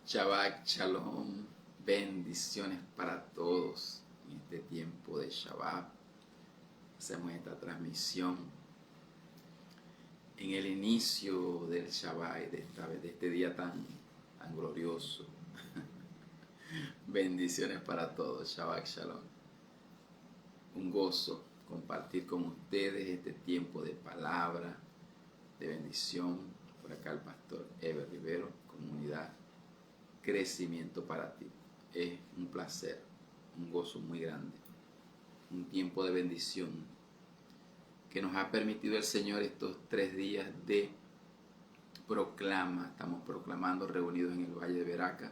Shabbat Shalom, bendiciones para todos en este tiempo de Shabbat. Hacemos esta transmisión en el inicio del Shabbat, de este día tan glorioso. Bendiciones para todos, Shabbat Shalom. Un gozo compartir con ustedes este tiempo de palabra, de bendición. Por acá el pastor Eber Rivero, comunidad. Crecimiento para ti. Es un placer, un gozo muy grande, un tiempo de bendición que nos ha permitido el Señor estos 3 días de proclama. Estamos proclamando reunidos en el Valle de Veraca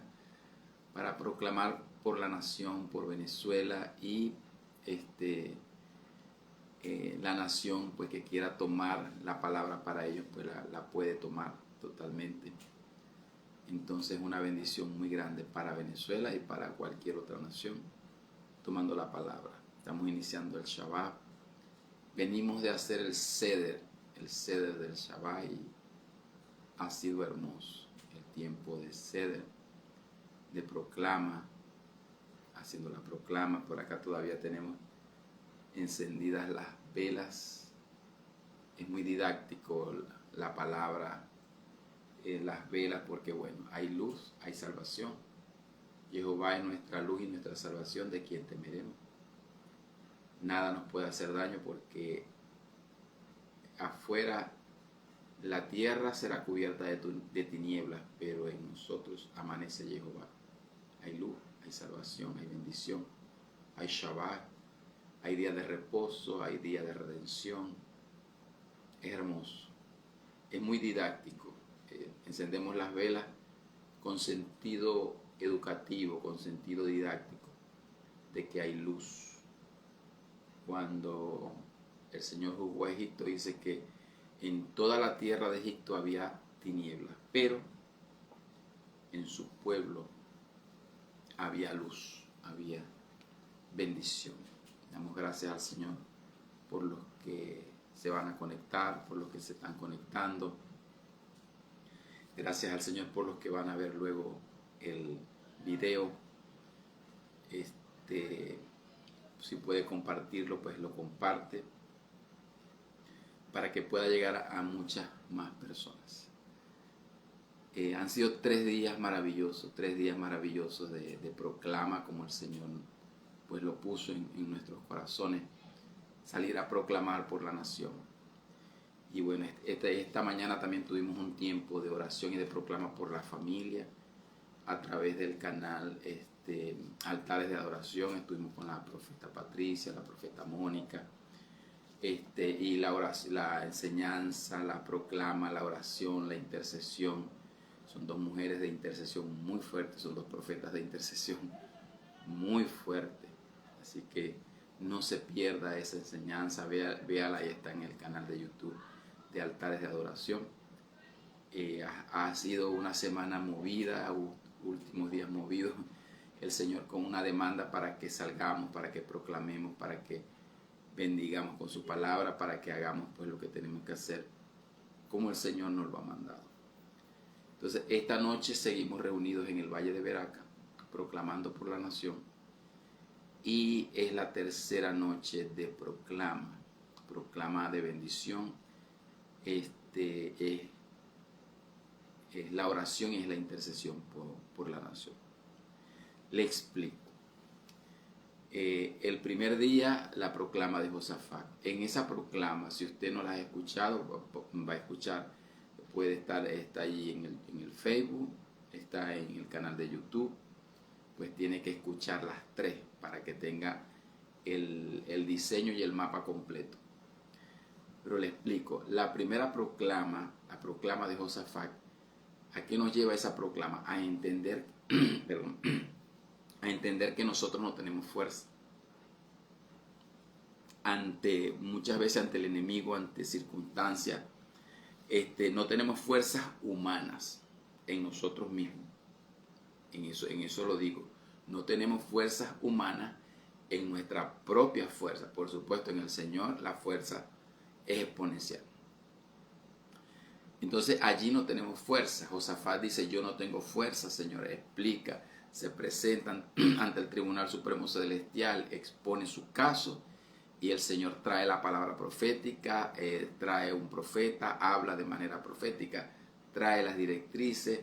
para proclamar por la nación, por Venezuela y la nación pues que quiera tomar la palabra para ellos pues la puede tomar totalmente. Entonces una bendición muy grande para Venezuela y para cualquier otra nación, tomando la palabra. Estamos iniciando el Shabbat. Venimos de hacer el Seder del Shabbat y ha sido hermoso. El tiempo de Seder, de proclama, haciendo la proclama. Por acá todavía tenemos encendidas las velas. Es muy didáctico la palabra. Las velas, porque bueno, hay luz, hay salvación. Jehová es nuestra luz y nuestra salvación, de quien temeremos. Nada nos puede hacer daño porque afuera la tierra será cubierta de tinieblas, pero en nosotros amanece Jehová. Hay luz, hay salvación, hay bendición, hay Shabbat, hay día de reposo, hay día de redención. Es hermoso, es muy didáctico. Encendemos las velas con sentido educativo, con sentido didáctico, de que hay luz. Cuando el Señor juzgó a Egipto, dice que en toda la tierra de Egipto había tinieblas, pero en su pueblo había luz, había bendición. Damos gracias al Señor por los que se van a conectar, por los que se están conectando. Gracias al Señor por los que van a ver luego el video. Si puede compartirlo, pues lo comparte para que pueda llegar a muchas más personas. Han sido 3 días maravillosos, 3 días maravillosos de proclama, como el Señor pues lo puso en nuestros corazones, salir a proclamar por la nación. Y bueno, esta mañana también tuvimos un tiempo de oración y de proclama por la familia a través del canal Altares de Adoración. Estuvimos con la profeta Patricia, la profeta Mónica, y la enseñanza, la proclama, la oración, la intercesión. Son 2 mujeres de intercesión muy fuertes, son 2 profetas de intercesión muy fuertes. Así que no se pierda esa enseñanza, véala, ahí está en el canal de YouTube de Altares de Adoración. Ha sido una semana movida, últimos días movidos, el Señor con una demanda para que salgamos, para que proclamemos, para que bendigamos con su palabra, para que hagamos pues lo que tenemos que hacer como el Señor nos lo ha mandado. Entonces esta noche seguimos reunidos en el Valle de Veraca proclamando por la nación, y es la tercera noche de proclama de bendición. Es la oración y es la intercesión por la nación. Le explico. El primer día, la proclama de Josafat. En esa proclama, si usted no la ha escuchado, va a escuchar, puede estar, está ahí en el Facebook, está en el canal de YouTube, pues tiene que escuchar las 3 para que tenga el diseño y el mapa completo. Pero le explico, la primera proclama, la proclama de Josafat, ¿a qué nos lleva esa proclama? A entender, a entender que nosotros no tenemos fuerza. Muchas veces ante el enemigo, ante circunstancias, no tenemos fuerzas humanas en nosotros mismos. En eso lo digo. No tenemos fuerzas humanas en nuestra propia fuerza. Por supuesto, en el Señor la fuerza es exponencial. Entonces allí no tenemos fuerza. Josafat dice, yo no tengo fuerza, Señor, explica. Se presentan ante el Tribunal Supremo Celestial, expone su caso y el Señor trae la palabra profética, trae un profeta, habla de manera profética, trae las directrices.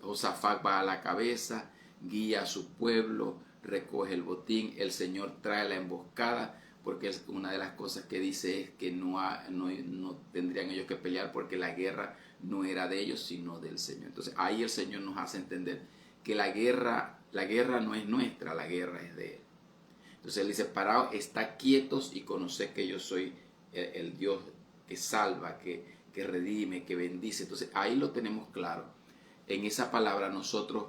Josafat va a la cabeza, guía a su pueblo, recoge el botín, el Señor trae la emboscada, porque es una de las cosas que dice es que no tendrían ellos que pelear porque la guerra no era de ellos sino del Señor. Entonces ahí el Señor nos hace entender que la guerra no es nuestra, la guerra es de Él. Entonces Él dice, paraos, está quietos y conoced que yo soy el Dios que salva, que redime, que bendice. Entonces ahí lo tenemos claro. En esa palabra nosotros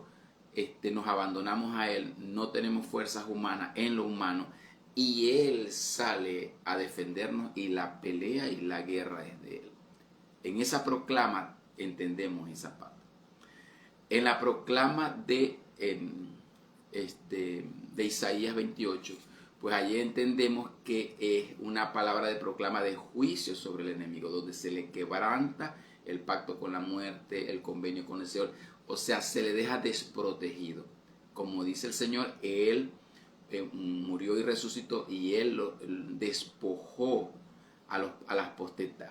nos abandonamos a Él, no tenemos fuerzas humanas en lo humano y Él sale a defendernos y la pelea y la guerra es de Él. En esa proclama entendemos esa parte. En la proclama de Isaías 28, pues allí entendemos que es una palabra de proclama de juicio sobre el enemigo, donde se le quebranta el pacto con la muerte, el convenio con el Señor, o sea, se le deja desprotegido. Como dice el Señor, Él murió y resucitó y Él lo despojó a las potestades,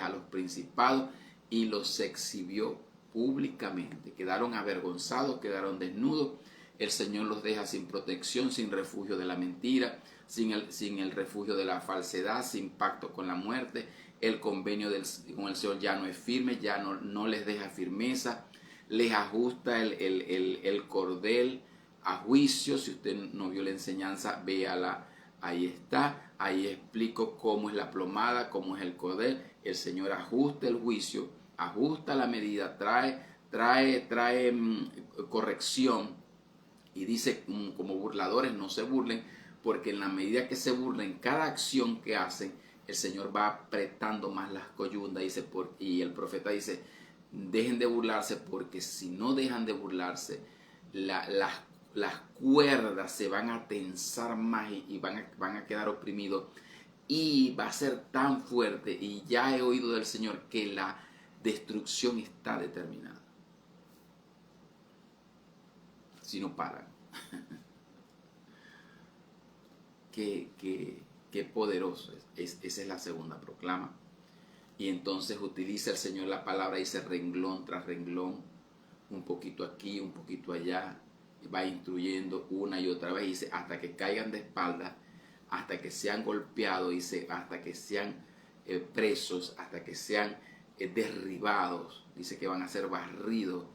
a los principados y los exhibió públicamente. Quedaron avergonzados, quedaron desnudos. El Señor los deja sin protección, sin refugio de la mentira, sin el refugio de la falsedad, sin pacto con la muerte. El convenio con el Señor ya no es firme, ya no les deja firmeza, les ajusta el cordel a juicio. Si usted no vio la enseñanza, véala, ahí está, ahí explico cómo es la plomada, cómo es el cordel. El Señor ajusta el juicio, ajusta la medida, trae corrección y dice, como burladores no se burlen, porque en la medida que se burlen, cada acción que hacen, el Señor va apretando más las coyundas, dice, y el profeta dice, dejen de burlarse, porque si no dejan de burlarse, las cuerdas se van a tensar más y van a quedar oprimidos, y va a ser tan fuerte, y ya he oído del Señor que la destrucción está determinada. Si no paran. Qué poderoso es. Esa es la segunda proclama. Y entonces utiliza el Señor la palabra, dice renglón tras renglón, un poquito aquí, un poquito allá, va instruyendo una y otra vez, dice, hasta que caigan de espaldas, hasta que sean golpeados, dice, hasta que sean presos, hasta que sean derribados, dice que van a ser barridos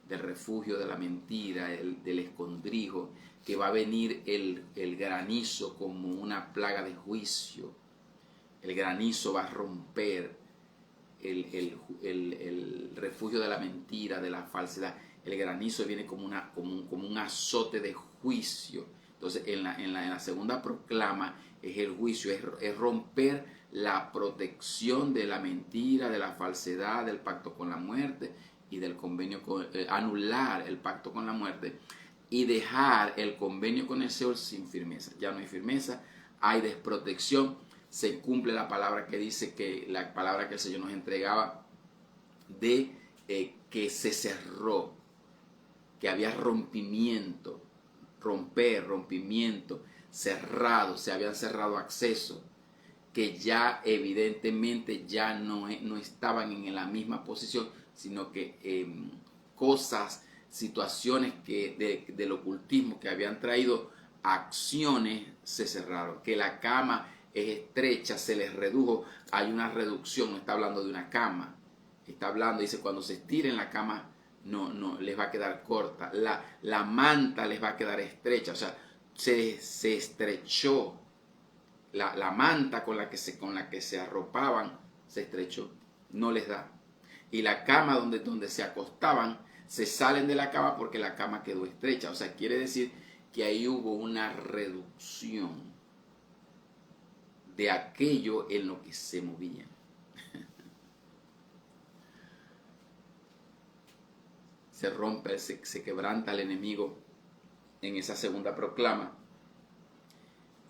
del refugio de la mentira, del escondrijo, que va a venir el granizo como una plaga de juicio. El granizo va a romper el refugio de la mentira, de la falsedad. El granizo viene como un azote de juicio. Entonces en la segunda proclama es el juicio, es romper la protección de la mentira, de la falsedad, del pacto con la muerte y del convenio, anular el pacto con la muerte y dejar el convenio con el Señor sin firmeza. Ya no hay firmeza, hay desprotección, se cumple la palabra que dice, que la palabra que el Señor nos entregaba de que se cerró, que había rompimiento, rompimiento, cerrado, se habían cerrado acceso, que ya evidentemente ya no estaban en la misma posición, sino que cosas, situaciones del ocultismo que habían traído acciones se cerraron, que la cama es estrecha, se les redujo, hay una reducción, no está hablando de una cama, está hablando, dice, cuando se estiren la cama no les va a quedar corta, la manta les va a quedar estrecha, o sea, se estrechó. La manta con la que se arropaban se estrechó, no les da. Y la cama donde se acostaban, se salen de la cama porque la cama quedó estrecha. O sea, quiere decir que ahí hubo una reducción de aquello en lo que se movían. Se rompe, se quebranta el enemigo en esa segunda proclama.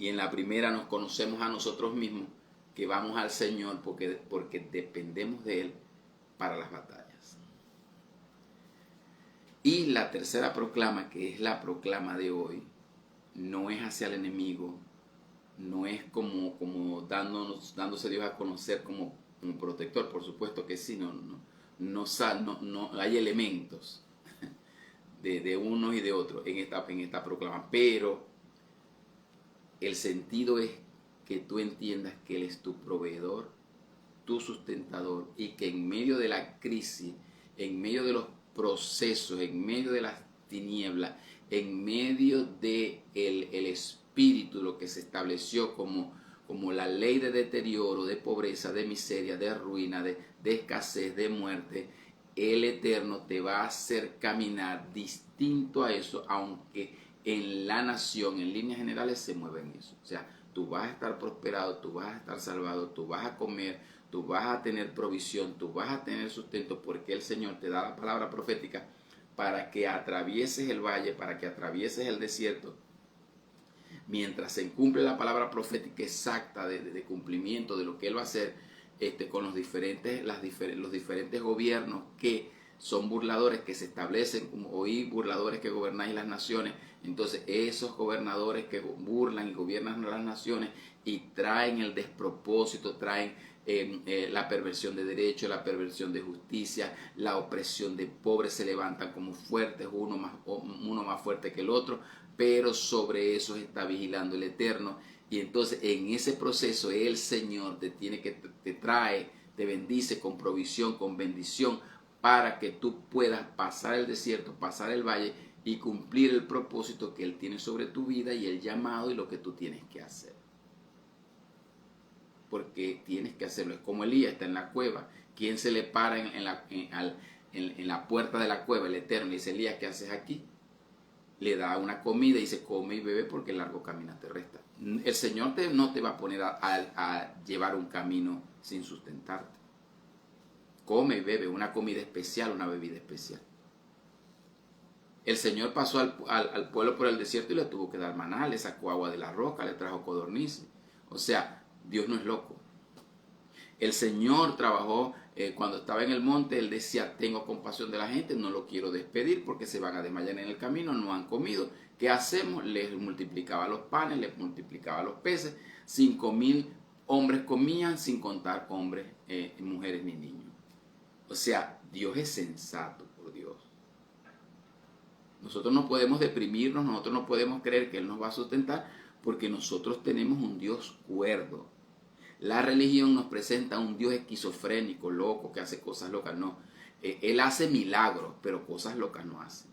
Y en la primera nos conocemos a nosotros mismos, que vamos al Señor porque dependemos de Él para las batallas. Y la tercera proclama, que es la proclama de hoy, no es hacia el enemigo, no es como dándose Dios a conocer como un protector, por supuesto que sí, no hay elementos de unos y de otros en esta proclama, pero el sentido es que tú entiendas que Él es tu proveedor, tu sustentador, y que en medio de la crisis, en medio de los procesos, en medio de las tinieblas, en medio de el espíritu, lo que se estableció como la ley de deterioro, de pobreza, de miseria, de ruina, de escasez, de muerte, el Eterno te va a hacer caminar distinto a eso, aunque en la nación, en líneas generales, se mueve en eso. O sea, tú vas a estar prosperado, tú vas a estar salvado, tú vas a comer, tú vas a tener provisión, tú vas a tener sustento, porque el Señor te da la palabra profética para que atravieses el valle, para que atravieses el desierto. Mientras se cumple la palabra profética exacta de cumplimiento de lo que Él va a hacer con los diferentes gobiernos que son burladores, que se establecen, como oí, burladores que gobernáis las naciones. Entonces esos gobernadores que burlan y gobiernan las naciones y traen el despropósito, traen la perversión de derecho, la perversión de justicia, la opresión de pobres, se levantan como fuertes, uno más fuerte que el otro, pero sobre eso está vigilando el Eterno. Y entonces en ese proceso el Señor te trae, te bendice con provisión, con bendición, para que tú puedas pasar el desierto, pasar el valle y cumplir el propósito que Él tiene sobre tu vida y el llamado y lo que tú tienes que hacer. Porque tienes que hacerlo. Es como Elías está en la cueva. ¿Quién se le para en la puerta de la cueva? El Eterno. Y dice: Elías, ¿qué haces aquí? Le da una comida y dice: come y bebe, porque el largo camino te resta. El Señor no te va a poner a llevar un camino sin sustentarte. Come y bebe, una comida especial, una bebida especial. El Señor pasó al pueblo por el desierto y le tuvo que dar maná, le sacó agua de la roca, le trajo codornices. O sea, Dios no es loco. El Señor trabajó cuando estaba en el monte. Él decía: tengo compasión de la gente, no lo quiero despedir porque se van a desmayar en el camino, no han comido. ¿Qué hacemos? Les multiplicaba los panes, les multiplicaba los peces. 5,000 hombres comían, sin contar hombres, mujeres ni niños. O sea, Dios es sensato, por Dios. Nosotros no podemos deprimirnos, nosotros no podemos creer que Él nos va a sustentar, porque nosotros tenemos un Dios cuerdo. La religión nos presenta a un Dios esquizofrénico, loco, que hace cosas locas. No, Él hace milagros, pero cosas locas no hace.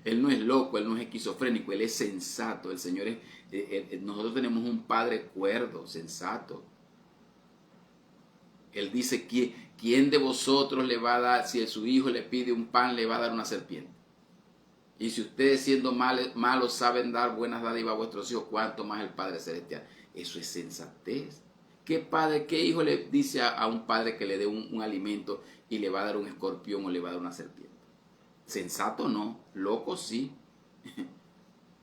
Él no es loco, Él no es esquizofrénico, Él es sensato. El Señor nosotros tenemos un Padre cuerdo, sensato. Él dice: ¿quién de vosotros le va a dar, si su hijo le pide un pan, le va a dar una serpiente? Y si ustedes, siendo malos, saben dar buenas dádivas a vuestros hijos, ¿cuánto más el Padre Celestial? Eso es sensatez. ¿Qué hijo le dice a un padre que le dé un alimento y le va a dar un escorpión o le va a dar una serpiente? Sensato no, loco sí.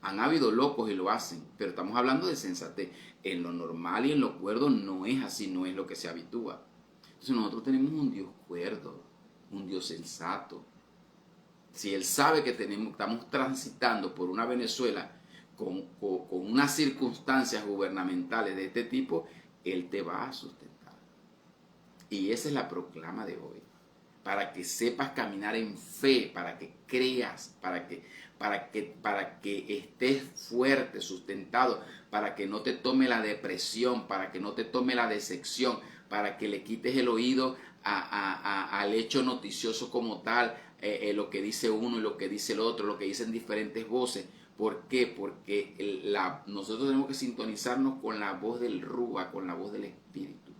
Han habido locos y lo hacen, pero estamos hablando de sensatez. En lo normal y en lo cuerdo no es así, no es lo que se habitúa. Entonces nosotros tenemos un Dios cuerdo, un Dios sensato. Si Él sabe que estamos transitando por una Venezuela con unas circunstancias gubernamentales de este tipo, Él te va a sustentar. Y esa es la proclama de hoy. Para que sepas caminar en fe, para que creas, para que estés fuerte, sustentado, para que no te tome la depresión, para que no te tome la decepción, para que le quites el oído al hecho noticioso como tal, lo que dice uno y lo que dice el otro, lo que dicen diferentes voces. ¿Por qué? Porque nosotros tenemos que sintonizarnos con la voz del Rúa, con la voz del Espíritu.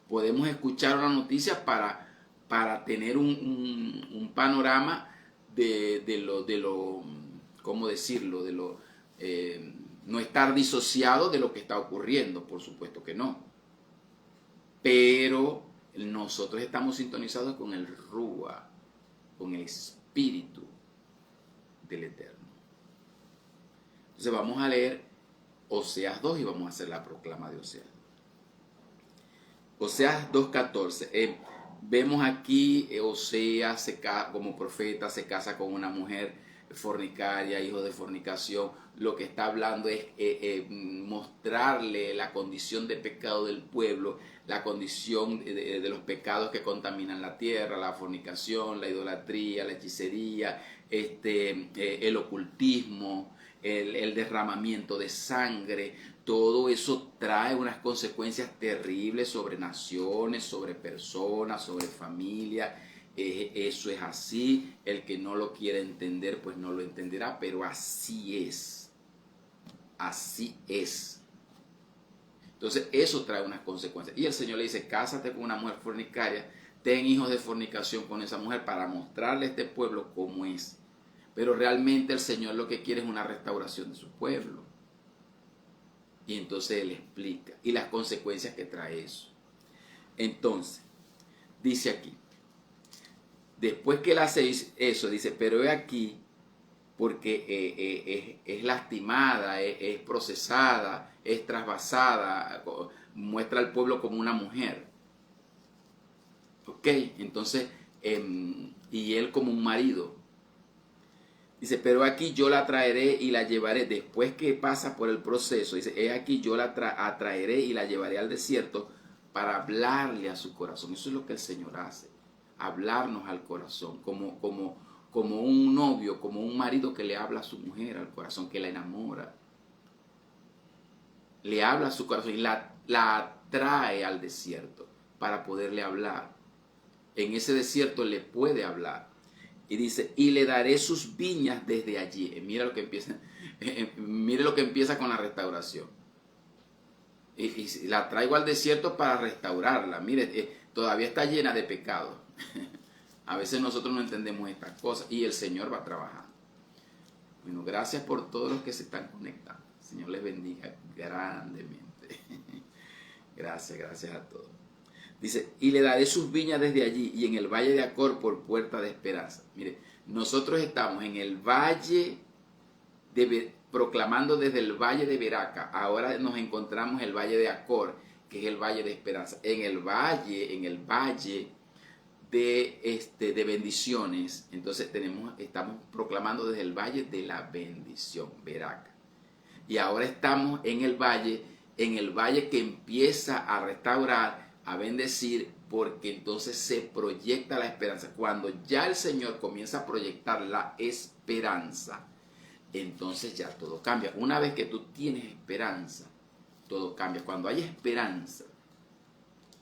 Podemos escuchar una noticia para tener un panorama de lo ¿cómo decirlo? No estar disociado de lo que está ocurriendo, por supuesto que no. Pero nosotros estamos sintonizados con el Rúa, con el Espíritu del Eterno. Entonces vamos a leer Oseas 2 y vamos a hacer la proclama de Oseas. Oseas 2:14. Vemos aquí Oseas como profeta se casa con una mujer fornicaria, hijo de fornicación. Lo que está hablando es mostrarle la condición de pecado del pueblo, la condición de los pecados que contaminan la tierra, la fornicación, la idolatría, la hechicería, el ocultismo, el derramamiento de sangre. Todo eso trae unas consecuencias terribles sobre naciones, sobre personas, sobre familias. Eso es así. El que no lo quiere entender, pues no lo entenderá, pero así es. Así es. Entonces eso trae unas consecuencias. Y el Señor le dice, cásate con una mujer fornicaria, ten hijos de fornicación con esa mujer para mostrarle a este pueblo cómo es. Pero realmente el Señor lo que quiere es una restauración de su pueblo. Y entonces Él explica. Y las consecuencias que trae eso. Entonces, dice aquí. Después que Él hace eso, dice, pero he aquí, porque es lastimada, es procesada, es trasvasada, muestra al pueblo como una mujer. ¿Ok? Entonces, y Él como un marido. Dice, pero aquí yo la traeré y la llevaré, después que pasa por el proceso, dice, he aquí yo la atraeré y la llevaré al desierto para hablarle a su corazón. Eso es lo que el Señor hace, hablarnos al corazón, como un novio, como un marido que le habla a su mujer al corazón, que la enamora. Le habla a su corazón y la atrae al desierto para poderle hablar. En ese desierto le puede hablar. Y dice, y le daré sus viñas desde allí. Mira lo que empieza, mire lo que empieza con la restauración. Y la traigo al desierto para restaurarla. Mire, todavía está llena de pecado. A veces nosotros no entendemos estas cosas y el Señor va trabajando. Bueno, gracias por todos los que se están conectando. El Señor les bendiga grandemente. Gracias a todos. Dice, y le daré sus viñas desde allí y en el valle de Acor por puerta de esperanza. Mire, nosotros estamos en el valle proclamando desde el valle de Beraca. Ahora nos encontramos en el valle de Acor, que es el valle de esperanza. En el valle de bendiciones. Entonces estamos proclamando desde el valle de la bendición, Beraca. Y ahora estamos en el valle que empieza a restaurar, a bendecir, porque entonces se proyecta la esperanza. Cuando ya el Señor comienza a proyectar la esperanza, entonces ya todo cambia. Una vez que tú tienes esperanza, todo cambia. Cuando hay esperanza,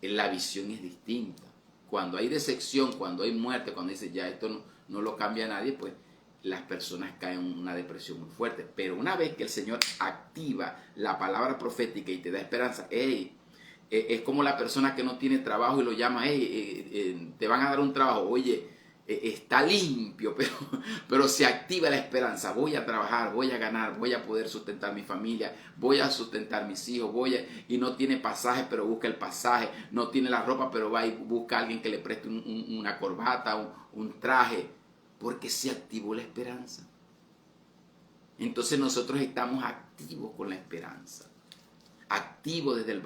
la visión es distinta. Cuando hay decepción, cuando hay muerte, cuando dice ya esto no lo cambia nadie, pues las personas caen en una depresión muy fuerte. Pero una vez que el Señor activa la palabra profética y te da esperanza, es como la persona que no tiene trabajo y lo llama, te van a dar un trabajo, oye, está limpio, pero se activa la esperanza, voy a trabajar, voy a ganar, voy a poder sustentar mi familia, voy a sustentar mis hijos, y no tiene pasaje, pero busca el pasaje, no tiene la ropa, pero va y busca a alguien que le preste una corbata, un traje, porque se activó la esperanza. Entonces nosotros estamos activos con la esperanza. Activo desde el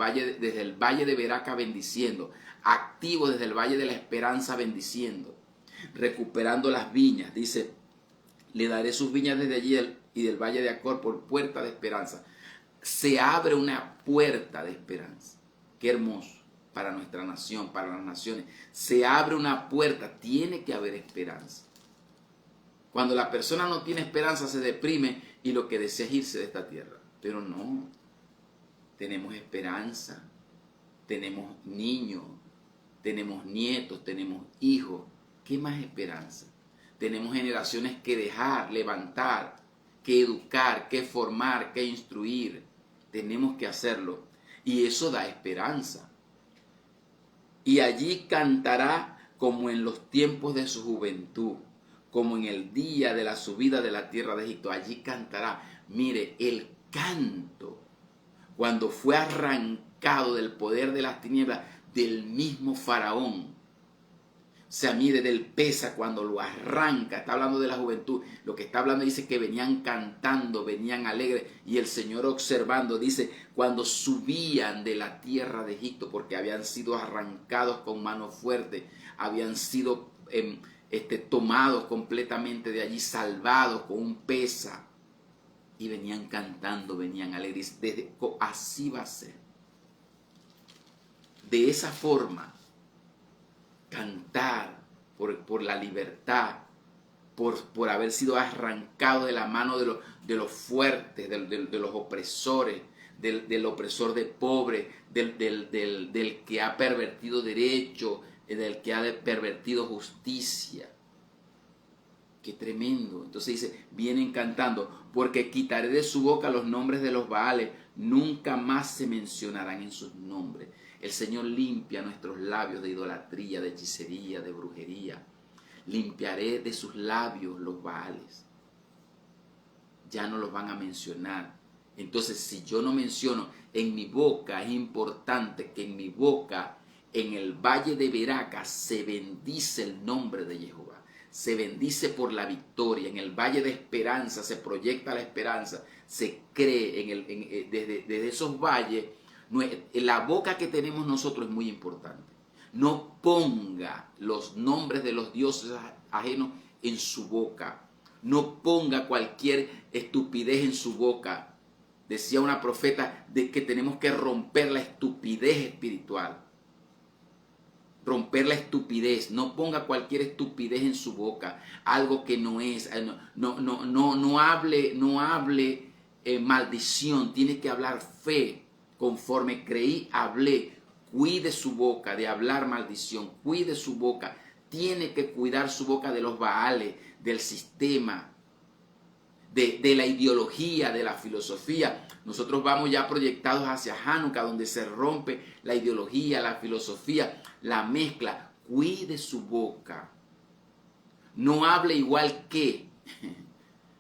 valle de Beraca bendiciendo, activo desde el valle de la esperanza bendiciendo, recuperando las viñas. Dice, le daré sus viñas desde allí y del valle de Acor por puerta de esperanza. Se abre una puerta de esperanza. Qué hermoso para nuestra nación, para las naciones. Se abre una puerta, tiene que haber esperanza. Cuando la persona no tiene esperanza se deprime y lo que desea es irse de esta tierra. Pero no. Tenemos esperanza, tenemos niños, tenemos nietos, tenemos hijos. ¿Qué más esperanza? Tenemos generaciones que dejar, levantar, que educar, que formar, que instruir. Tenemos que hacerlo. Y eso da esperanza. Y allí cantará como en los tiempos de su juventud, como en el día de la subida de la tierra de Egipto. Allí cantará. Mire, el canto. Cuando fue arrancado del poder de las tinieblas del mismo faraón. Se mide del pesa cuando lo arranca. Está hablando de la juventud. Lo que está hablando dice que venían cantando, venían alegres. Y el Señor observando, dice, cuando subían de la tierra de Egipto, porque habían sido arrancados con mano fuerte, habían sido tomados completamente de allí, salvados con un pesa. Y venían cantando, venían alegres. Así va a ser. De esa forma, cantar por la libertad, por haber sido arrancado de la mano de los fuertes, de los opresores, del opresor de pobre, del que ha pervertido derecho, del que ha pervertido justicia. Qué tremendo. Entonces dice, vienen cantando, porque quitaré de su boca los nombres de los Baales, nunca más se mencionarán en sus nombres. El Señor limpia nuestros labios de idolatría, de hechicería, de brujería. Limpiaré de sus labios los Baales. Ya no los van a mencionar. Entonces, si yo no menciono, en mi boca es importante que en mi boca, en el valle de Beraca, se bendice el nombre de Jehová. Se bendice por la victoria. En el valle de esperanza se proyecta la esperanza. Se cree desde esos valles. La boca que tenemos nosotros es muy importante. No ponga los nombres de los dioses ajenos en su boca. No ponga cualquier estupidez en su boca. Decía una profeta de que tenemos que romper la estupidez espiritual. Romper la estupidez. No ponga cualquier estupidez en su boca. Algo que no es. No hable maldición. Tiene que hablar fe. Conforme creí, hablé. Cuide su boca de hablar maldición. Cuide su boca. Tiene que cuidar su boca de los Baales, del sistema, de la ideología, de la filosofía. Nosotros vamos ya proyectados hacia Hanukkah, donde se rompe la ideología, la filosofía, la mezcla. Cuide su boca. No hable igual que.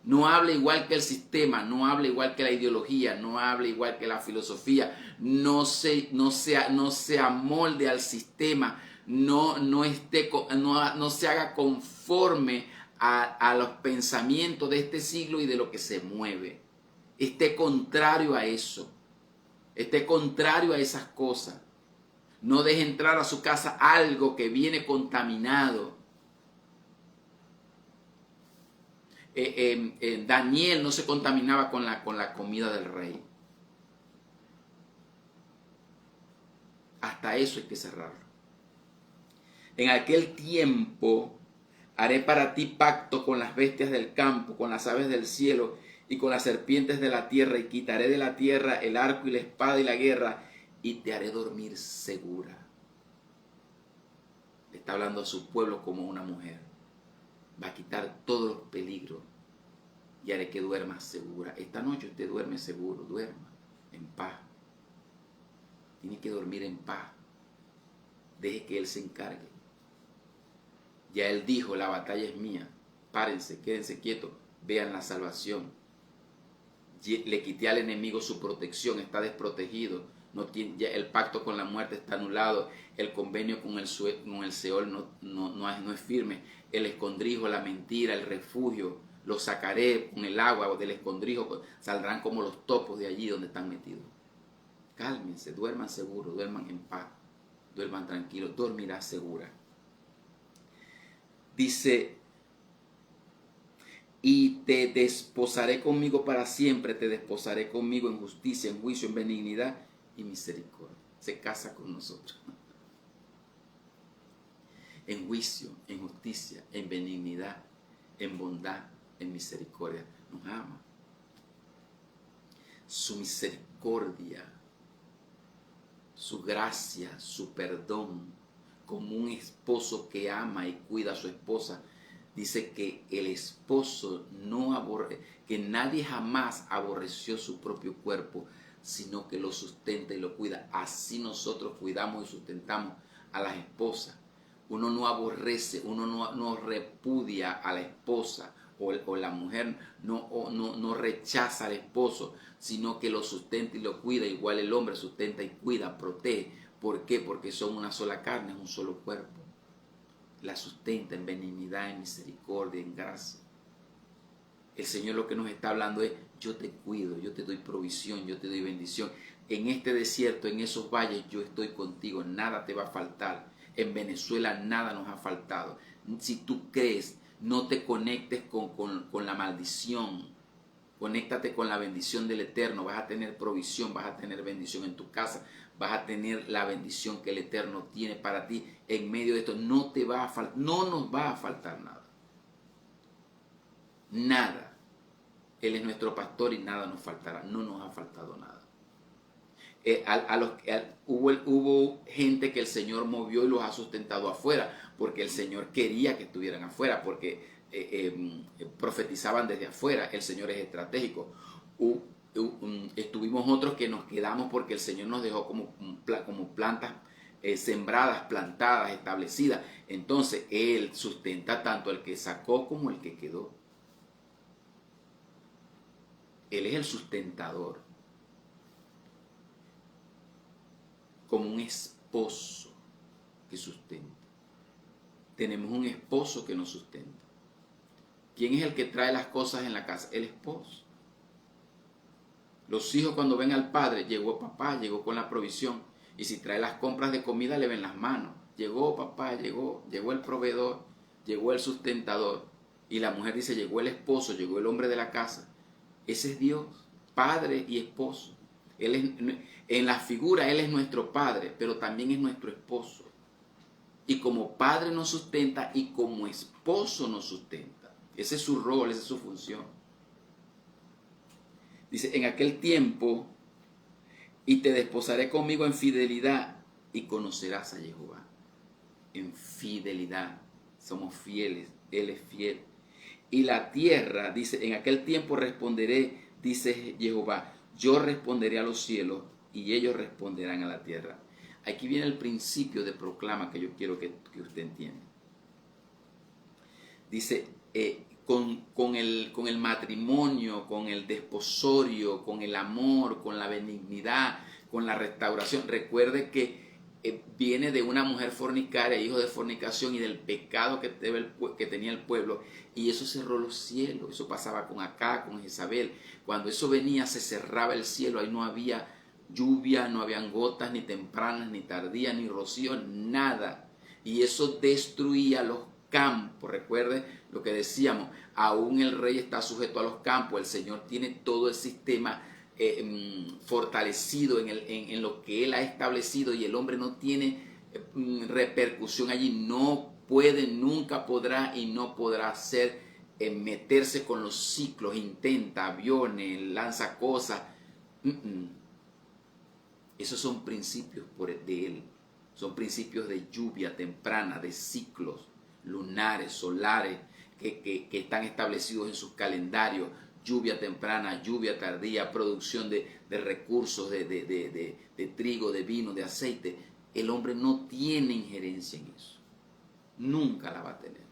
No hable igual que el sistema, no hable igual que la ideología, no hable igual que la filosofía, no se amolde al sistema, no se haga conforme a los pensamientos de este siglo y de lo que se mueve. Esté contrario a eso, esté contrario a esas cosas. No deje entrar a su casa algo que viene contaminado. Daniel no se contaminaba con la comida del rey. Hasta eso hay que cerrarlo. En aquel tiempo haré para ti pacto con las bestias del campo, con las aves del cielo y con las serpientes de la tierra, y quitaré de la tierra el arco y la espada y la guerra, y te haré dormir segura. Le está hablando a su pueblo como una mujer. Va a quitar todos los peligros y haré que duermas segura. Esta noche usted duerme seguro, duerma en paz. Tiene que dormir en paz. Deje que Él se encargue. Ya Él dijo, la batalla es mía. Párense, quédense quietos, vean la salvación. Le quité al enemigo su protección, está desprotegido. No tiene, ya el pacto con la muerte está anulado. El convenio con el Seol no es firme. El escondrijo, la mentira, el refugio, los sacaré con el agua del escondrijo, saldrán como los topos de allí donde están metidos. Cálmense, duerman seguros, duerman en paz, duerman tranquilos, dormirás segura. Dice, y te desposaré conmigo para siempre, te desposaré conmigo en justicia, en juicio, en benignidad y misericordia. Se casa con nosotros. En juicio, en justicia, en benignidad, en bondad, en misericordia. Nos ama. Su misericordia, su gracia, su perdón, como un esposo que ama y cuida a su esposa. Dice que el esposo que nadie jamás aborreció su propio cuerpo, sino que lo sustenta y lo cuida. Así nosotros cuidamos y sustentamos a las esposas. Uno no aborrece, uno no repudia a la esposa, o la mujer no rechaza al esposo, sino que lo sustenta y lo cuida. Igual el hombre sustenta y cuida, protege. ¿Por qué? Porque son una sola carne, un solo cuerpo. la sustenta en benignidad, en misericordia, en gracia. El Señor lo que nos está hablando es, yo te cuido, yo te doy provisión, yo te doy bendición. En este desierto, en esos valles, yo estoy contigo, nada te va a faltar. En Venezuela nada nos ha faltado. Si tú crees, no te conectes con la maldición. Conéctate con la bendición del Eterno. Vas a tener provisión, vas a tener bendición en tu casa. Vas a tener la bendición que el Eterno tiene para ti. En medio de esto no te va a faltar, no nos va a faltar nada. Nada. Él es nuestro pastor y nada nos faltará. No nos ha faltado nada. Hubo gente que el Señor movió y los ha sustentado afuera, porque el Señor quería que estuvieran afuera, porque profetizaban desde afuera. El Señor es estratégico. Estuvimos otros que nos quedamos porque el Señor nos dejó como plantas sembradas, plantadas, establecidas. Entonces Él sustenta tanto al que sacó como el que quedó. Él es el sustentador. Como un esposo que sustenta. Tenemos un esposo que nos sustenta. ¿Quién es el que trae las cosas en la casa? El esposo. Los hijos cuando ven al padre, llegó papá, llegó con la provisión. Y si trae las compras de comida, le ven las manos. Llegó papá, llegó el proveedor, llegó el sustentador. Y la mujer dice, llegó el esposo, llegó el hombre de la casa. Ese es Dios, padre y esposo. En la figura Él es nuestro padre, pero también es nuestro esposo. Y como padre nos sustenta y como esposo nos sustenta. Ese es su rol, esa es su función. Dice, en aquel tiempo, y te desposaré conmigo en fidelidad y conocerás a Jehová. En fidelidad, somos fieles, Él es fiel. Y la tierra, dice, en aquel tiempo responderé, dice Jehová, yo responderé a los cielos y ellos responderán a la tierra. Aquí viene el principio de proclama que yo quiero que usted entienda. Dice, con el matrimonio, con el desposorio, con el amor, con la benignidad, con la restauración. Recuerde que viene de una mujer fornicaria, hijo de fornicación y del pecado que tenía el pueblo, y eso cerró los cielos. Eso pasaba con Acá, con Jezabel. Cuando eso venía se cerraba el cielo, ahí no había lluvia, no habían gotas ni tempranas, ni tardías, ni rocío, nada. Y eso destruía los campos. Recuerde lo que decíamos, aún el rey está sujeto a los campos. El Señor tiene todo el sistema fortalecido en lo que Él ha establecido, y el hombre no tiene repercusión allí. No puede, nunca podrá y no podrá hacer meterse con los ciclos. Intenta, aviones, lanza cosas. Esos son principios de Él. Son principios de lluvia temprana, de ciclos lunares, solares, que están establecidos en sus calendarios. Lluvia temprana, lluvia tardía, producción de recursos, de trigo, de vino, de aceite. El hombre no tiene injerencia en eso. Nunca la va a tener.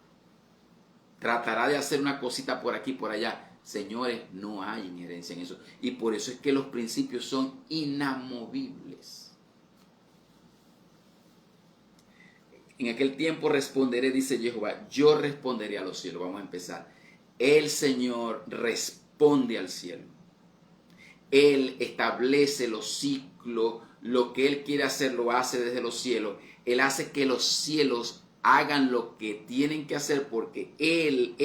Tratará de hacer una cosita por aquí, por allá. Señores, no hay injerencia en eso. Y por eso es que los principios son inamovibles. En aquel tiempo responderé, dice Jehová, yo responderé a los cielos. Vamos a empezar. El Señor responde al cielo. Él establece los ciclos. Lo que Él quiere hacer lo hace desde los cielos. Él hace que los cielos hagan lo que tienen que hacer, porque Él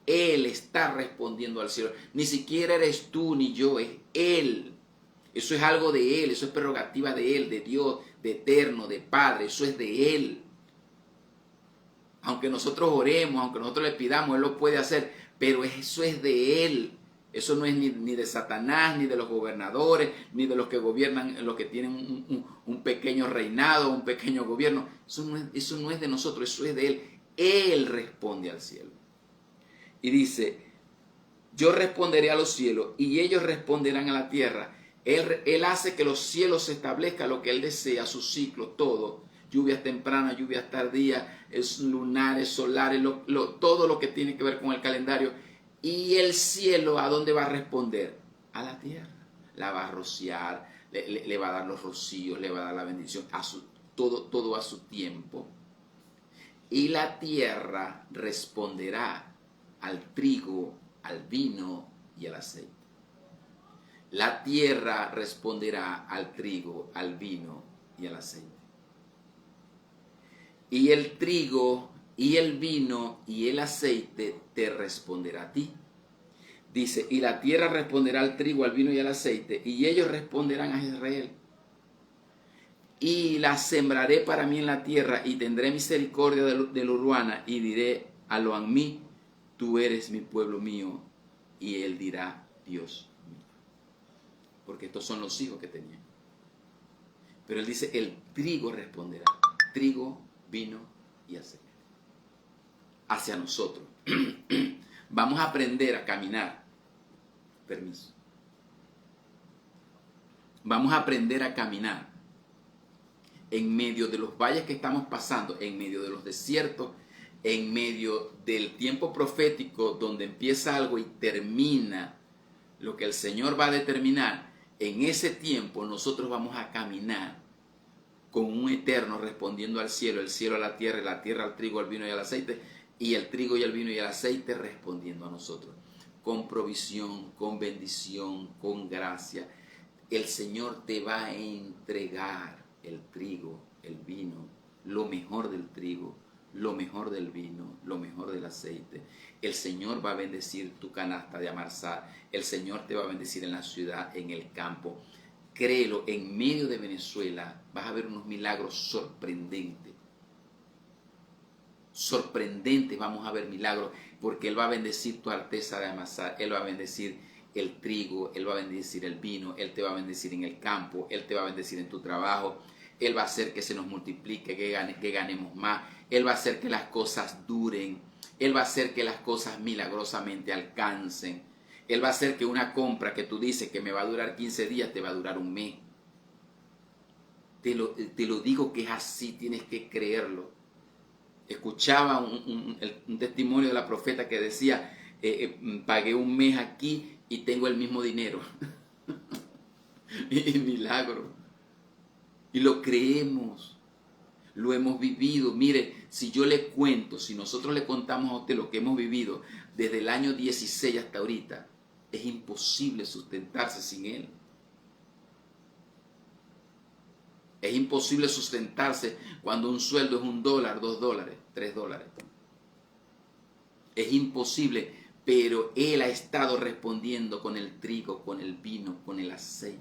está respondiendo al cielo. Ni siquiera eres tú ni yo, es Él. Eso es algo de Él, eso es prerrogativa de Él, de Dios, de Eterno, de Padre. Eso es de Él. Aunque nosotros oremos, aunque nosotros le pidamos, Él lo puede hacer, pero eso es de Él. Eso no es ni de Satanás, ni de los gobernadores, ni de los que gobiernan, los que tienen un pequeño reinado, un pequeño gobierno. Eso no es de nosotros, eso es de Él. Él responde al cielo. Y dice, yo responderé a los cielos y ellos responderán a la tierra. Él hace que los cielos se establezcan lo que Él desea, su ciclo, todo. Lluvias tempranas, lluvias tardías, lunares, solares, todo lo que tiene que ver con el calendario. Y el cielo, ¿a dónde va a responder? A la tierra. La va a rociar, le va a dar los rocíos, le va a dar la bendición, todo a su tiempo. y la tierra responderá al trigo, al vino y al aceite. La tierra responderá al trigo, al vino y al aceite. Y el trigo y el vino y el aceite te responderá a ti. Dice, y la tierra responderá al trigo, al vino y al aceite, y ellos responderán a Israel. Y la sembraré para mí en la tierra, y tendré misericordia de la urbana, y diré a lo a mí, tú eres mi pueblo mío, y él dirá, Dios mío. Porque estos son los hijos que tenían. Pero él dice, el trigo responderá, trigo, vino y aceite. Hacia nosotros. Vamos a aprender a caminar. Permiso. Vamos a aprender a caminar en medio de los valles que estamos pasando, en medio de los desiertos, en medio del tiempo profético donde empieza algo y termina lo que el Señor va a determinar. En ese tiempo nosotros vamos a caminar con un eterno respondiendo al cielo, el cielo a la tierra al trigo, al vino y al aceite, y el trigo y el vino y el aceite respondiendo a nosotros, con provisión, con bendición, con gracia. El Señor te va a entregar el trigo, el vino, lo mejor del trigo, lo mejor del vino, lo mejor del aceite. El Señor va a bendecir tu canasta de amarzar. El Señor te va a bendecir en la ciudad, en el campo. Créelo, en medio de Venezuela vas a ver unos milagros sorprendentes. Sorprendentes, vamos a ver milagros, porque Él va a bendecir tu arteza de amasar, Él va a bendecir el trigo, Él va a bendecir el vino, Él te va a bendecir en el campo, Él te va a bendecir en tu trabajo, Él va a hacer que se nos multiplique, que ganemos más, Él va a hacer que las cosas duren, Él va a hacer que las cosas milagrosamente alcancen, Él va a hacer que una compra que tú dices que me va a durar 15 días, te va a durar un mes. Te lo digo que es así, tienes que creerlo. Escuchaba un testimonio de la profeta que decía, pagué un mes aquí y tengo el mismo dinero. Y milagro. Y lo creemos, lo hemos vivido. Mire, si yo le cuento, si nosotros le contamos a usted lo que hemos vivido desde el año 16 hasta ahorita, es imposible sustentarse sin él. Es imposible sustentarse cuando un sueldo es $1, $2, $3. Es imposible, pero Él ha estado respondiendo con el trigo, con el vino, con el aceite.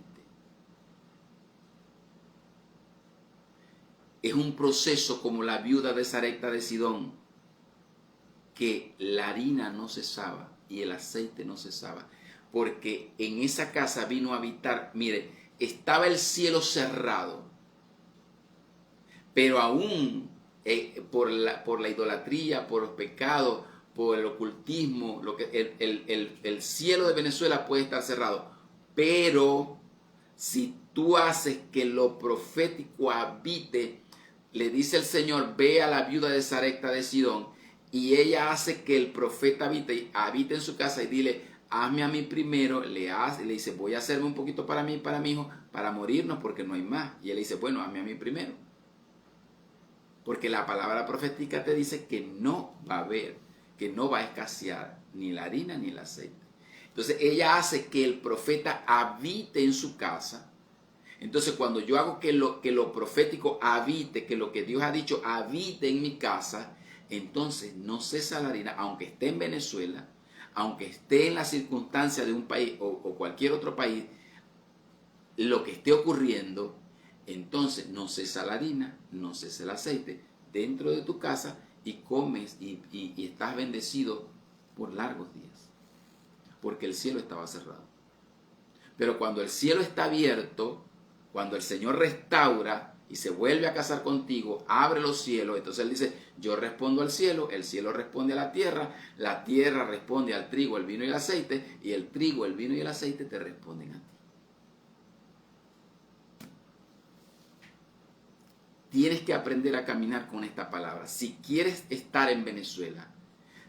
Es un proceso como la viuda de Sarepta de Sidón, que la harina no cesaba y el aceite no cesaba, porque en esa casa vino a habitar, mire, estaba el cielo cerrado, pero aún por la idolatría, por los pecados, por el ocultismo, el cielo de Venezuela puede estar cerrado. Pero si tú haces que lo profético habite, le dice el Señor, ve a la viuda de Sarepta de Sidón, y ella hace que el profeta habite en su casa y dile, hazme a mí primero, le dice, voy a hacerme un poquito para mí y para mi hijo, para morirnos porque no hay más. Y él dice, bueno, hazme a mí primero. Porque la palabra profética te dice que no va a haber, que no va a escasear ni la harina ni el aceite. Entonces ella hace que el profeta habite en su casa. Entonces cuando yo hago que lo profético habite, que lo que Dios ha dicho habite en mi casa, entonces no cesa la harina, aunque esté en Venezuela, aunque esté en la circunstancia de un país o cualquier otro país, lo que esté ocurriendo, entonces no cesa la harina, no cesa el aceite dentro de tu casa y comes y estás bendecido por largos días, porque el cielo estaba cerrado. Pero cuando el cielo está abierto, cuando el Señor restaura y se vuelve a casar contigo, abre los cielos, entonces Él dice, yo respondo al cielo, el cielo responde a la tierra responde al trigo, el vino y el aceite, y el trigo, el vino y el aceite te responden a ti. Tienes que aprender a caminar con esta palabra. Si quieres estar en Venezuela,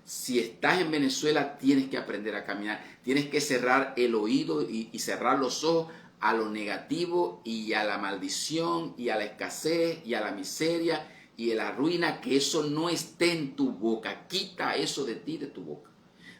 si estás en Venezuela, tienes que aprender a caminar. Tienes que cerrar el oído y cerrar los ojos a lo negativo y a la maldición y a la escasez y a la miseria y la ruina, que eso no esté en tu boca. Quita eso de ti, de tu boca.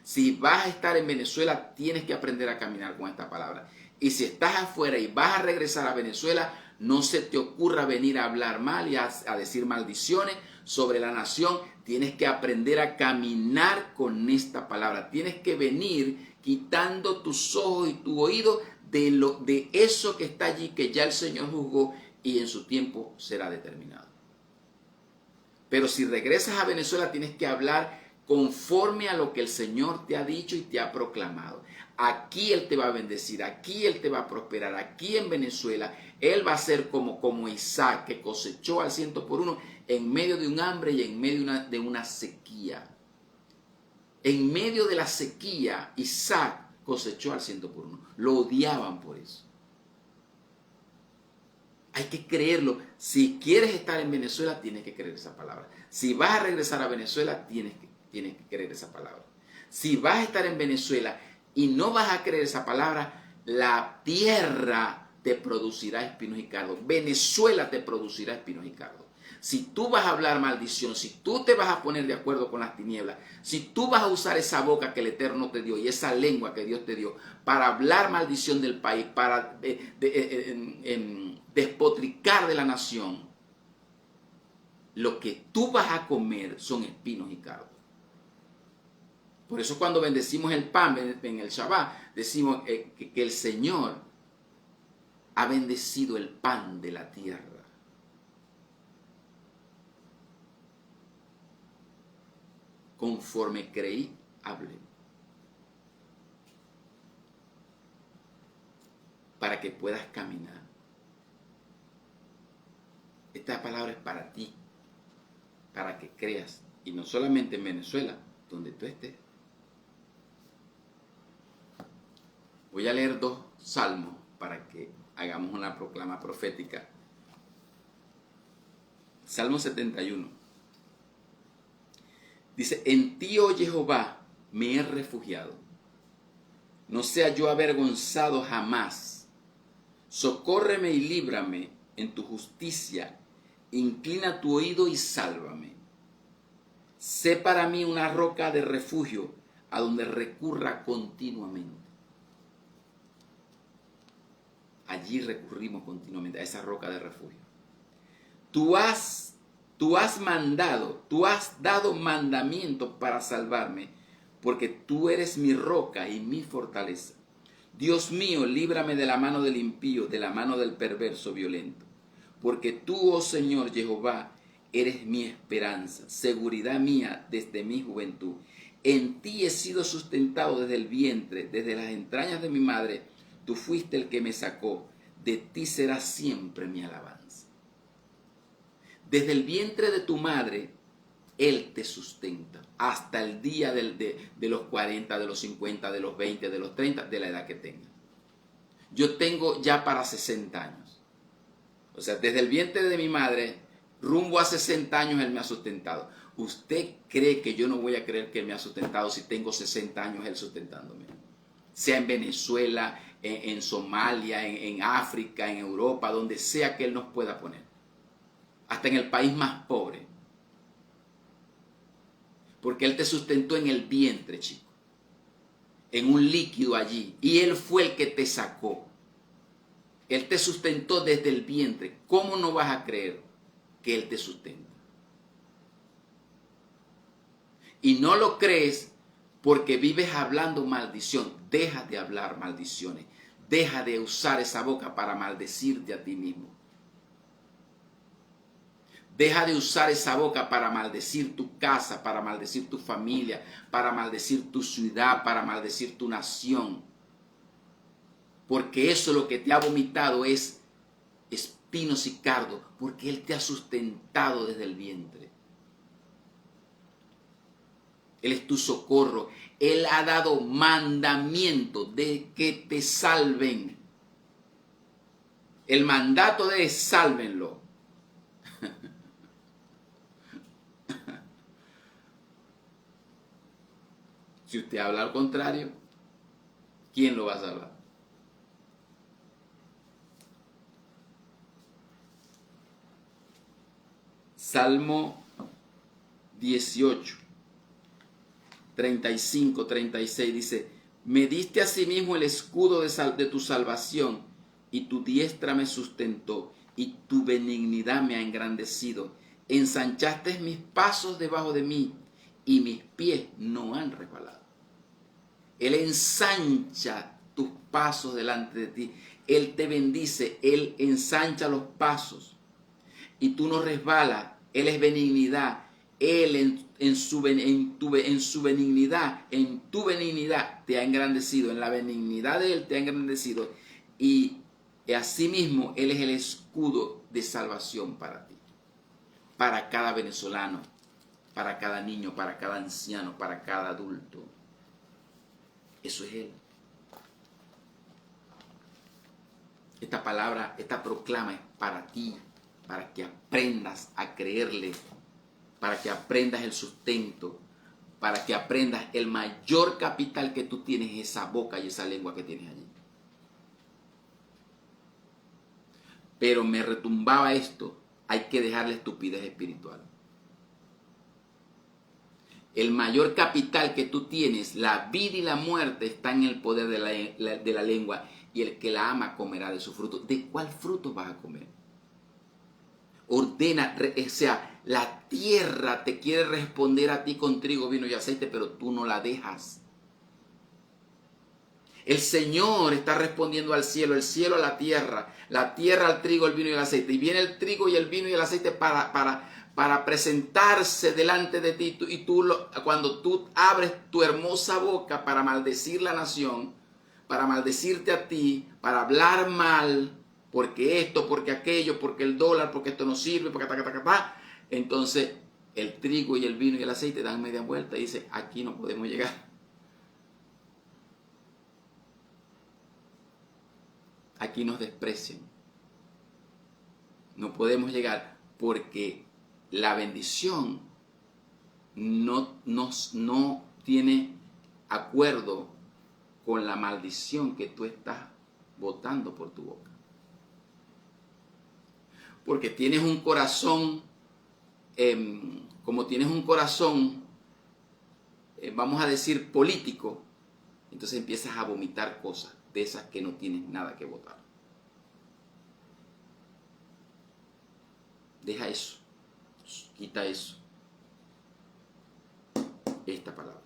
Si vas a estar en Venezuela, tienes que aprender a caminar con esta palabra. Y si estás afuera y vas a regresar a Venezuela, no se te ocurra venir a hablar mal y a decir maldiciones sobre la nación. Tienes que aprender a caminar con esta palabra. Tienes que venir quitando tus ojos y tu oído de eso que está allí, que ya el Señor juzgó y en su tiempo será determinado. Pero si regresas a Venezuela, tienes que hablar conforme a lo que el Señor te ha dicho y te ha proclamado. Aquí Él te va a bendecir, aquí Él te va a prosperar, aquí en Venezuela Él va a ser como Isaac, que cosechó al 100 por 1 en medio de un hambre y en medio de una sequía. En medio de la sequía, Isaac cosechó al 100 por 1. Lo odiaban por eso. Hay que creerlo. Si quieres estar en Venezuela, tienes que creer esa palabra. Si vas a regresar a Venezuela, tienes que creer esa palabra. Si vas a estar en Venezuela y no vas a creer esa palabra, la tierra te producirá espinos y cardos. Venezuela te producirá espinos y cardos. Si tú vas a hablar maldición, si tú te vas a poner de acuerdo con las tinieblas, si tú vas a usar esa boca que el Eterno te dio y esa lengua que Dios te dio para hablar maldición del país, para despotricar de la nación, lo que tú vas a comer son espinos y cardos. Por eso cuando bendecimos el pan en el Shabbat, decimos que el Señor ha bendecido el pan de la tierra. Conforme creí, hablé. Para que puedas caminar. Esta palabra es para ti, para que creas. Y no solamente en Venezuela, donde tú estés. Voy a leer 2 salmos para que hagamos una proclama profética. Salmo 71. Dice, en ti, oh Jehová, me he refugiado. No sea yo avergonzado jamás. Socórreme y líbrame en tu justicia. Inclina tu oído y sálvame. Sé para mí una roca de refugio a donde recurra continuamente. Allí recurrimos continuamente a esa roca de refugio. Tú has dado mandamientos para salvarme, porque tú eres mi roca y mi fortaleza. Dios mío, líbrame de la mano del impío, de la mano del perverso violento. Porque tú, oh Señor Jehová, eres mi esperanza, seguridad mía desde mi juventud. En ti he sido sustentado desde el vientre, desde las entrañas de mi madre. Tú fuiste el que me sacó. De ti será siempre mi alabanza. Desde el vientre de tu madre, Él te sustenta hasta el día de los 40, de los 50, de los 20, de los 30, de la edad que tengas. Yo tengo ya para 60 años. O sea, desde el vientre de mi madre, rumbo a 60 años Él me ha sustentado. ¿Usted cree que yo no voy a creer que Él me ha sustentado si tengo 60 años Él sustentándome? Sea en Venezuela, en Somalia, en África, en Europa, donde sea que Él nos pueda poner. Hasta en el país más pobre. Porque Él te sustentó en el vientre, chico. En un líquido allí. Y Él fue el que te sacó. Él te sustentó desde el vientre. ¿Cómo no vas a creer que Él te sustenta? Y no lo crees porque vives hablando maldición. Deja de hablar maldiciones. Deja de usar esa boca para maldecirte a ti mismo. Deja de usar esa boca para maldecir tu casa, para maldecir tu familia, para maldecir tu ciudad, para maldecir tu nación. Porque eso lo que te ha vomitado es espinos y cardos, porque Él te ha sustentado desde el vientre. Él es tu socorro. Él ha dado mandamiento de que te salven. El mandato de sálvenlo. Si usted habla al contrario, ¿quién lo va a salvar? Salmo 18, 35, 36 dice: me diste asimismo el escudo de tu salvación, y tu diestra me sustentó, y tu benignidad me ha engrandecido. Ensanchaste mis pasos debajo de mí, y mis pies no han resbalado. Él ensancha tus pasos delante de ti. Él te bendice, Él ensancha los pasos, y tú no resbalas. Él es benignidad. Él en su benignidad, en tu benignidad te ha engrandecido, en la benignidad de Él te ha engrandecido, y asimismo Él es el escudo de salvación para ti, para cada venezolano, para cada niño, para cada anciano, para cada adulto. Eso es Él. Esta palabra, esta proclama es para ti, para que aprendas a creerle, para que aprendas el sustento, para que aprendas el mayor capital que tú tienes, esa boca y esa lengua que tienes allí. Pero me retumbaba esto: hay que dejar la estupidez espiritual. El mayor capital que tú tienes, la vida y la muerte, está en el poder de la lengua, y el que la ama comerá de su fruto. ¿De cuál fruto vas a comer? Ordena, o sea, la tierra te quiere responder a ti con trigo, vino y aceite, pero tú no la dejas. El Señor está respondiendo al cielo, el cielo a la tierra al trigo, el vino y el aceite. Y viene el trigo y el vino y el aceite para presentarse delante de ti. Y cuando tú abres tu hermosa boca para maldecir la nación, para maldecirte a ti, para hablar mal, porque esto, porque aquello, porque el dólar, porque esto no sirve, porque entonces el trigo y el vino y el aceite dan media vuelta y dicen: aquí no podemos llegar. Aquí nos desprecian. No podemos llegar porque la bendición no tiene acuerdo con la maldición que tú estás botando por tu boca. Porque tienes un corazón, como tienes un corazón, vamos a decir, político, entonces empiezas a vomitar cosas de esas que no tienes nada que votar. Deja eso, quita eso, esta palabra.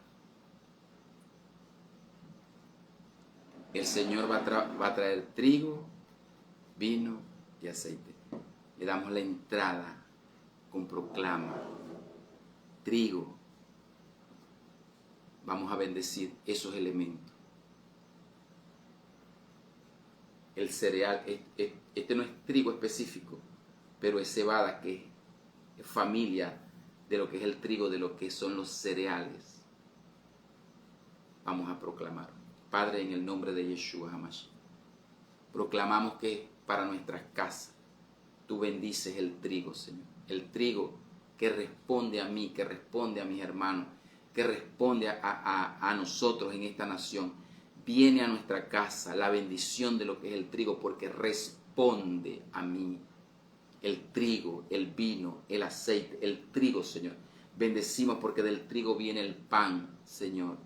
El Señor va a traer trigo, vino y aceite. Le damos la entrada con proclama, trigo. Vamos a bendecir esos elementos. El cereal, este no es trigo específico, pero es cebada, que es familia de lo que es el trigo, de lo que son los cereales. Vamos a proclamar. Padre, en el nombre de Yeshua HaMashiach, proclamamos que para nuestras casas tú bendices el trigo, Señor. El trigo que responde a mí, que responde a mis hermanos, que responde a nosotros en esta nación. Viene a nuestra casa la bendición de lo que es el trigo, porque responde a mí. El trigo, el vino, el aceite, el trigo, Señor. Bendecimos porque del trigo viene el pan, Señor.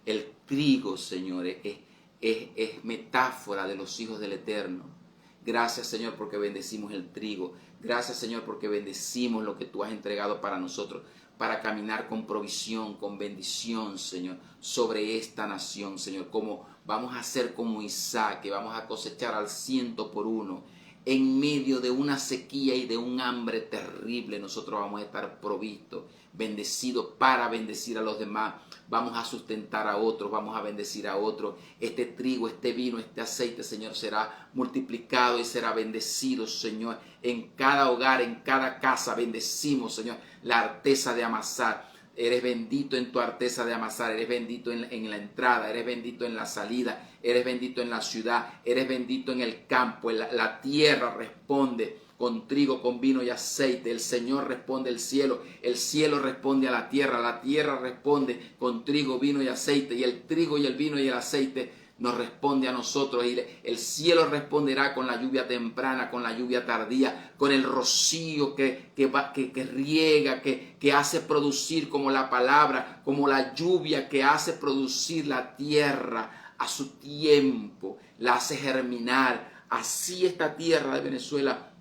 El trigo, Señor, es metáfora de los hijos del Eterno. Gracias, Señor, porque bendecimos el trigo. Gracias, Señor, porque bendecimos lo que tú has entregado para nosotros, para caminar con provisión, con bendición, Señor, sobre esta nación, Señor. Como vamos a hacer como Isaac, que vamos a cosechar al 100 por 1. En medio de una sequía y de un hambre terrible, nosotros vamos a estar provistos, bendecidos para bendecir a los demás. Vamos a sustentar a otros, vamos a bendecir a otros. Este trigo, este vino, este aceite, Señor, será multiplicado y será bendecido, Señor. En cada hogar, en cada casa, bendecimos, Señor, la arteza de amasar. Eres bendito en tu arteza de amasar, eres bendito en la entrada, eres bendito en la salida, eres bendito en la ciudad, eres bendito en el campo. La tierra responde con trigo, con vino y aceite. El Señor responde el cielo responde a la tierra responde con trigo, vino y aceite. Y el trigo y el vino y el aceite nos responde a nosotros y el cielo responderá con la lluvia temprana, con la lluvia tardía, con el rocío que riega, que hace producir como la palabra, como la lluvia que hace producir la tierra a su tiempo, la hace germinar. Así esta tierra de Venezuela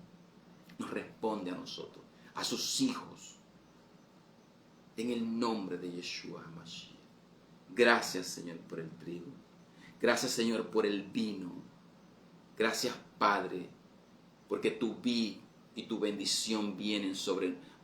nos responde a nosotros, a sus hijos, en el nombre de Yeshua HaMashiach. Gracias, Señor, por el trigo. Gracias, Señor, por el vino. Gracias, Padre, porque tu vida y tu bendición vienen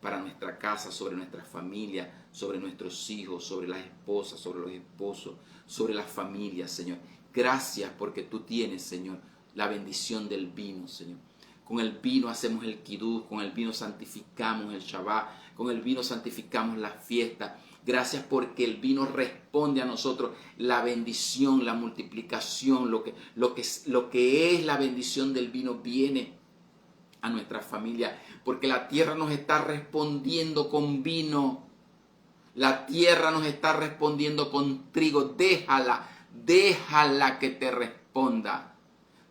para nuestra casa, sobre nuestra familia, sobre nuestros hijos, sobre las esposas, sobre los esposos, sobre las familias, Señor. Gracias porque tú tienes, Señor, la bendición del vino, Señor. Con el vino hacemos el kiddush, con el vino santificamos el Shabbat, con el vino santificamos la fiesta. Gracias porque el vino responde a nosotros la bendición, la multiplicación, lo que es la bendición del vino viene a nuestra familia, porque la tierra nos está respondiendo con vino, la tierra nos está respondiendo con trigo. Déjala que te responda.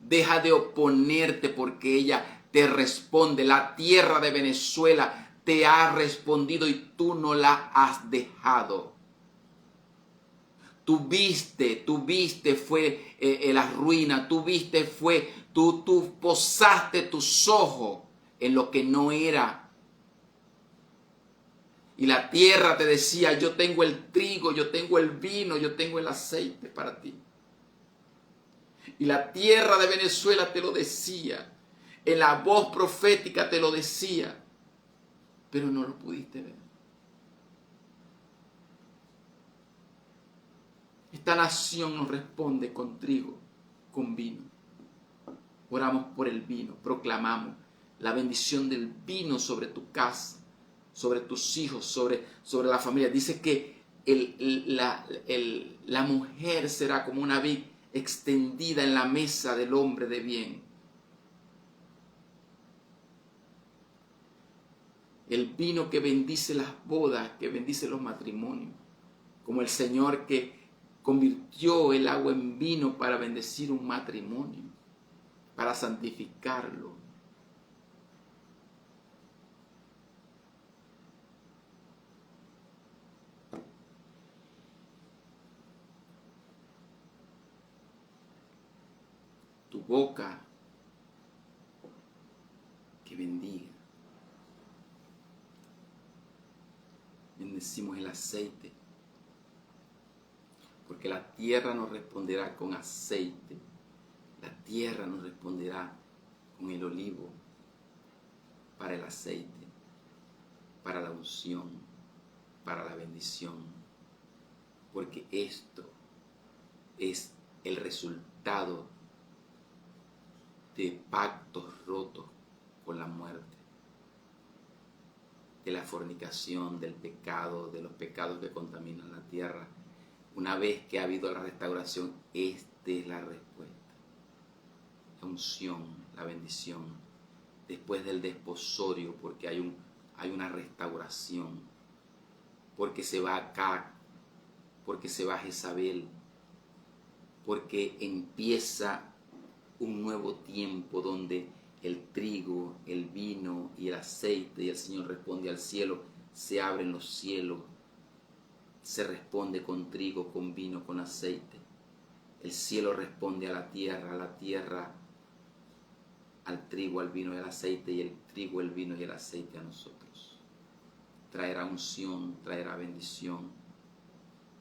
Deja de oponerte porque ella te responde. La tierra de Venezuela te ha respondido y tú no la has dejado. Tú viste fue la ruina, tú posaste tus ojos en lo que no era. Y la tierra te decía, yo tengo el trigo, yo tengo el vino, yo tengo el aceite para ti. Y la tierra de Venezuela te lo decía, en la voz profética te lo decía, pero no lo pudiste ver. Esta nación nos responde con trigo, con vino. Oramos por el vino, proclamamos la bendición del vino sobre tu casa, sobre tus hijos, sobre la familia. Dice que la mujer será como una vid extendida en la mesa del hombre de bien. El vino que bendice las bodas, que bendice los matrimonios, como el Señor que convirtió el agua en vino para bendecir un matrimonio, para santificarlo. Tu boca que bendiga. Bendecimos el aceite, porque la tierra nos responderá con aceite, la tierra nos responderá con el olivo para el aceite, para la unción, para la bendición, porque esto es el resultado de pactos rotos con la muerte, de la fornicación, del pecado, de los pecados que contaminan la tierra. Una vez que ha habido la restauración, esta es la respuesta. La unción, la bendición, después del desposorio, porque hay una restauración, porque se va acá, porque se va Jezabel, porque empieza un nuevo tiempo donde el trigo, el vino y el aceite, y el Señor responde al cielo, se abren los cielos, se responde con trigo, con vino, con aceite. El cielo responde a la tierra al trigo, al vino y al aceite, y el trigo, el vino y el aceite a nosotros. Traerá unción, traerá bendición,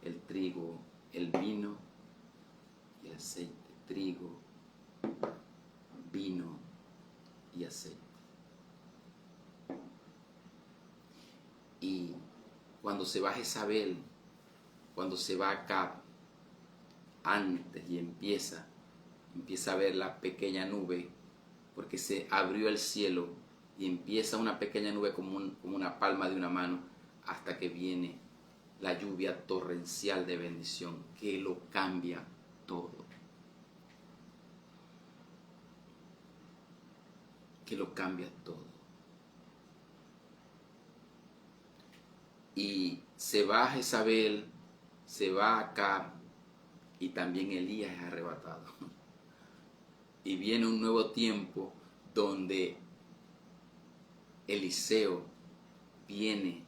el trigo, el vino y el aceite. Trigo, vino y aceite. Y cuando se va Jezabel, cuando se va acá antes y empieza a ver la pequeña nube, porque se abrió el cielo y empieza una pequeña nube como una palma de una mano, hasta que viene la lluvia torrencial de bendición que lo cambia todo. Que lo cambia todo. Y se va Jezabel, se va acá, y también Elías es arrebatado. Y viene un nuevo tiempo donde Eliseo viene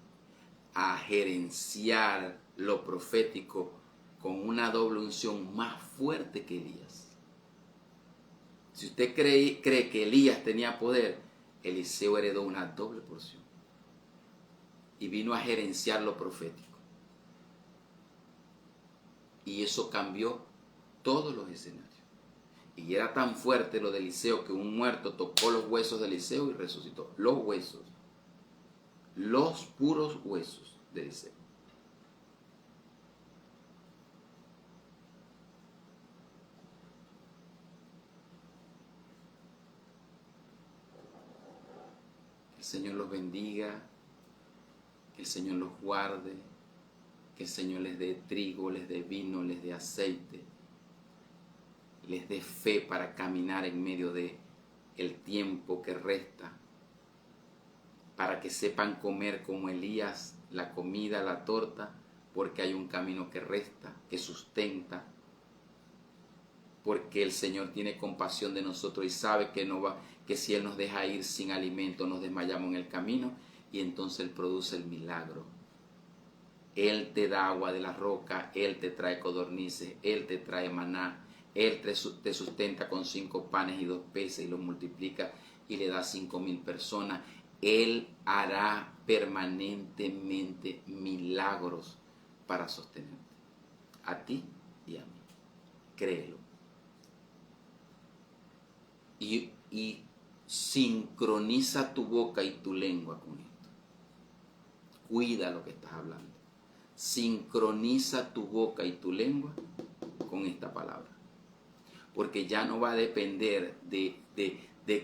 a gerenciar lo profético con una doble unción más fuerte que Elías. Si usted cree que Elías tenía poder, Eliseo heredó una doble porción y vino a gerenciar lo profético. Y eso cambió todos los escenarios. Y era tan fuerte lo de Eliseo que un muerto tocó los huesos de Eliseo y resucitó. Los huesos. Los puros huesos de Eliseo. Que el Señor los bendiga. Que el Señor los guarde. Que el Señor les dé trigo, les dé vino, les dé aceite. Les dé fe para caminar en medio de el tiempo que resta, para que sepan comer como Elías la comida, la torta, porque hay un camino que resta, que sustenta, porque el Señor tiene compasión de nosotros y sabe que si Él nos deja ir sin alimento, nos desmayamos en el camino y entonces Él produce el milagro. Él te da agua de la roca, Él te trae codornices, Él te trae maná, Él te sustenta con 5 panes y 2 peces y los multiplica y le da 5,000 personas. Él hará permanentemente milagros para sostenerte, a ti y a mí. Créelo. Y sincroniza tu boca y tu lengua con esto. Cuida lo que estás hablando. Sincroniza tu boca y tu lengua con esta palabra. Porque ya no va a depender de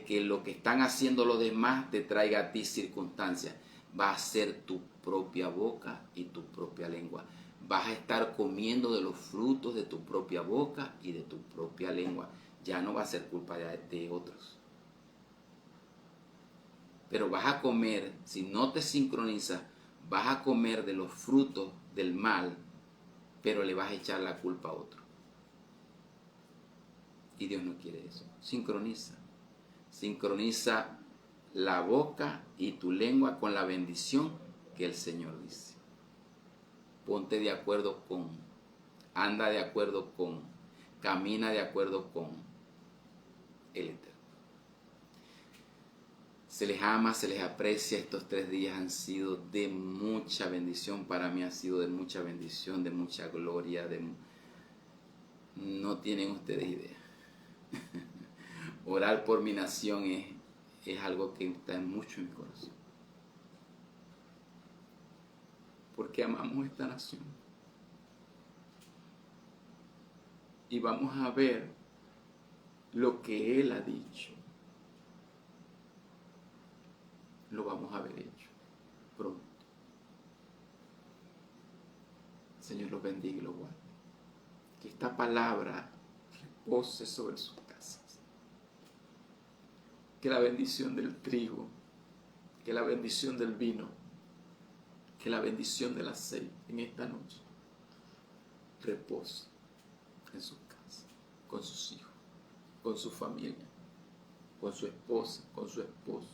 que lo que están haciendo los demás te traiga a ti circunstancias. Va a ser tu propia boca y tu propia lengua. Vas a estar comiendo de los frutos de tu propia boca y de tu propia lengua. Ya no va a ser culpa de otros. Pero vas a comer, si no te sincronizas, vas a comer de los frutos del mal, pero le vas a echar la culpa a otro. Y Dios no quiere eso. Sincroniza. Sincroniza la boca y tu lengua con la bendición que el Señor dice. Ponte de acuerdo con, anda de acuerdo con, camina de acuerdo con el Eterno. Se les ama, se les aprecia. Estos 3 días han sido de mucha bendición. Para mí ha sido de mucha bendición, de mucha gloria. No tienen ustedes idea. Orar por mi nación es algo que está mucho en mi corazón. Porque amamos esta nación. Y vamos a ver lo que Él ha dicho. Lo vamos a ver hecho pronto. El Señor los bendiga y los guarde. Que esta palabra repose sobre sus casas. Que la bendición del trigo, que la bendición del vino, que la bendición del aceite en esta noche repose en sus casas, con sus hijos, con su familia, con su esposa, con su esposo,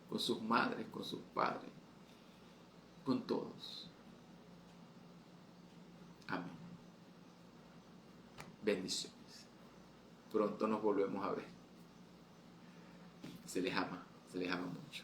con sus madres, con sus padres, con todos. Amén. Bendiciones. Pronto nos volvemos a ver. Se les ama mucho.